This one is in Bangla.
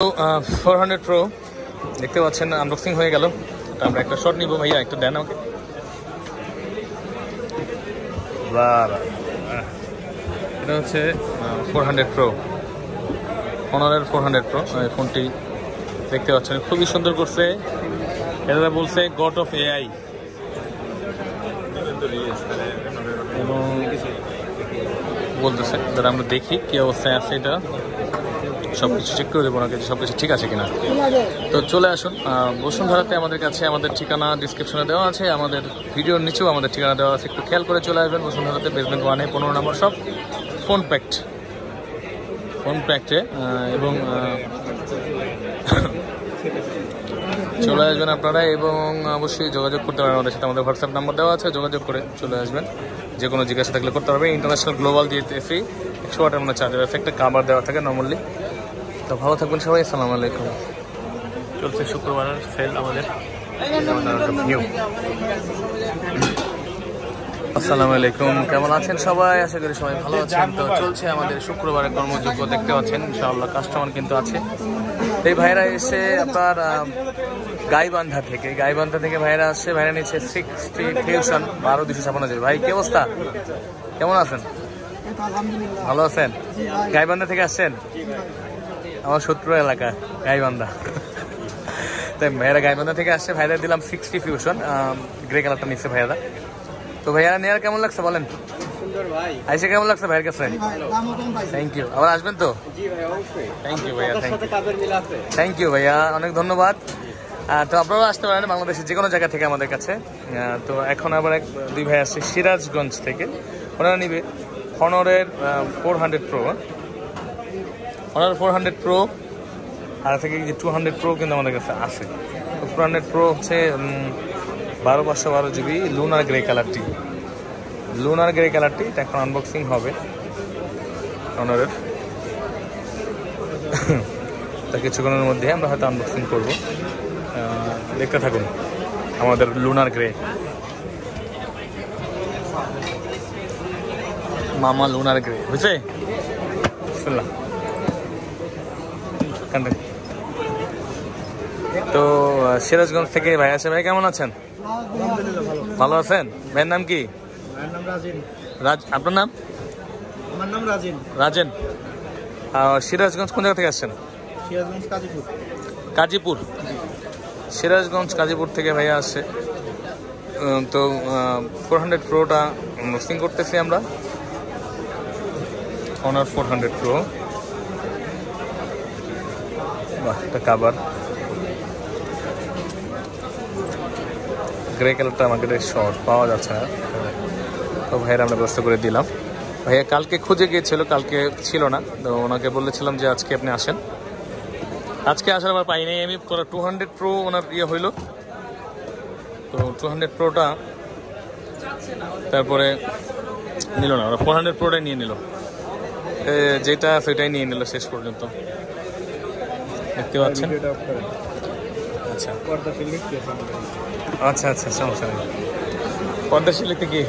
400 Pro দেখতে পাচ্ছেন আনবক্সিং হয়ে গেল। আমরা একটা শট নিব, ভাইয়া একটু দেন আমাকে। এটা হচ্ছে 400 Pro, Honor 400 Pro। ফোনটি দেখতে পাচ্ছেন খুবই সুন্দর করছে। এটা বলছে গড অফ এআই, এবং বলতেছে যারা আমরা দেখি কি অবস্থায় আছে, এটা সবকিছু চেক করে দেবো ওনাকে, সবকিছু ঠিক আছে কিনা। তো চলে আসুন বসুন্ধরাতে আমাদের কাছে। আমাদের ঠিকানা ডিসক্রিপশনে দেওয়া আছে, আমাদের ভিডিওর নিচেও আমাদের ঠিকানা দেওয়া আছে। একটু খেয়াল করে চলে আসবেন বসুন্ধরাতে, বেসমেন্ট 1-এ 15 নম্বর সব, ফোন প্যাক্টে এবং চলে আসবেন আপনারা। এবং অবশ্যই যোগাযোগ করতে পারেন আমাদের সাথে, আমাদের হোয়াটসঅ্যাপ নাম্বার দেওয়া আছে, যোগাযোগ করে চলে আসবেন। যে কোনো জিজ্ঞাসা থাকলে করতে পারবে। ইন্টারন্যাশনাল গ্লোবাল দিয়েছি 100 ওয়াটের মধ্যে চার্জার আছে, একটা কাভার দেওয়া থাকে নর্মালি। তো ভালো থাকবেন সবাই, আসসালামু আলাইকুম। চলছে শুক্রবারের সেল আমাদের। আসসালামু আলাইকুম, কেমন আছেন সবাই? আশা করি সবাই ভালো আছেন। তো চলছে আমাদের শুক্রবারের কর্মযোগ্য, দেখতে পাচ্ছেন ইনশাআল্লাহ কাস্টমার কিন্তু আছে। এই ভাইরা এসে আপনার গাইবান্ধা থেকে ভাইরা আসছে। ভাইরা নিচ্ছে 60 ফিউশন 12256। ভাই কি অবস্থা, কেমন আছেন? ভালো আছেন? গাইবান্ধা থেকে আসছেন? আমার শত্রু এলাকা গাইবান্ধা। তাই ভাইয়ারা গাইবান্ধা থেকে আসছে। ভাইরা দিলাম 60 ফিউশন, গ্রে কালারটা নিচ্ছে ভাইয়ারা। তো ভাইয়ারা নেওয়ার কেমন লাগছে বলেন? আইসে কেমন লাগছে ভাইয়ের কাছে? Thank you. আবার আসবেন তো? থ্যাংক ইউ ভাইয়া, থ্যাংক ইউ ভাইয়া, অনেক ধন্যবাদ। তো আপনারাও আসতে পারেন বাংলাদেশের যে কোনো জায়গা থেকে আমাদের কাছে। তো এখন আবার দুই ভাই আসছে সিরাজগঞ্জ থেকে, ওনারা নিবে হনরের 400 Pro। Honor 400 Pro আর থেকে যে 200 Pro কিন্তু আমাদের কাছে আছে। তো 400 Pro হচ্ছে 12/512 GB লুনার গ্রে কালারটি। এটা এখন আনবক্সিং হবে Honor'ের। তা কিছুক্ষণের মধ্যে আমরা হয়তো আনবক্সিং করবো, দেখতে থাকুন আমাদের লুনার গ্রে মামা লুনার গ্রে। বুঝছে? তো সিরাজগঞ্জ থেকে ভাই আছে। ভাই কেমন আছেন? ভালো আছেন? ভাইয়ের নাম কি? আপনার নাম? আমার নাম রাজেন। সিরাজগঞ্জ কোন জায়গা থেকে আসছেন? কাজীপুর। সিরাজগঞ্জ কাজীপুর থেকে ভাইয়া আসছে। তো 400 Proটা আনবক্সিং করতেছি আমরা। Honor 400 Pro, একটা কাভার গ্রে কালারটা আমাকে শর্ট পাওয়া যাচ্ছে না, তো ভাইয়ের আমরা ব্যবস্থা করে দিলাম। ভাইয়া কালকে খুঁজে গিয়েছিল, কালকে ছিল না, তো ওনাকে বলেছিলাম যে আজকে আপনি আসেন। আজকে আসার আবার পাই নাই আমি। 200 Pro ওনার হইলো, তো 200 Proটা তারপরে নিল না, ওরা 400 Proটাই নিয়ে নিল, যেটা সেটাই নিয়ে নিল শেষ পর্যন্ত, দেখতে পাচ্ছেন। আচ্ছা, সমস্যা নেই। পর্দাশীল কি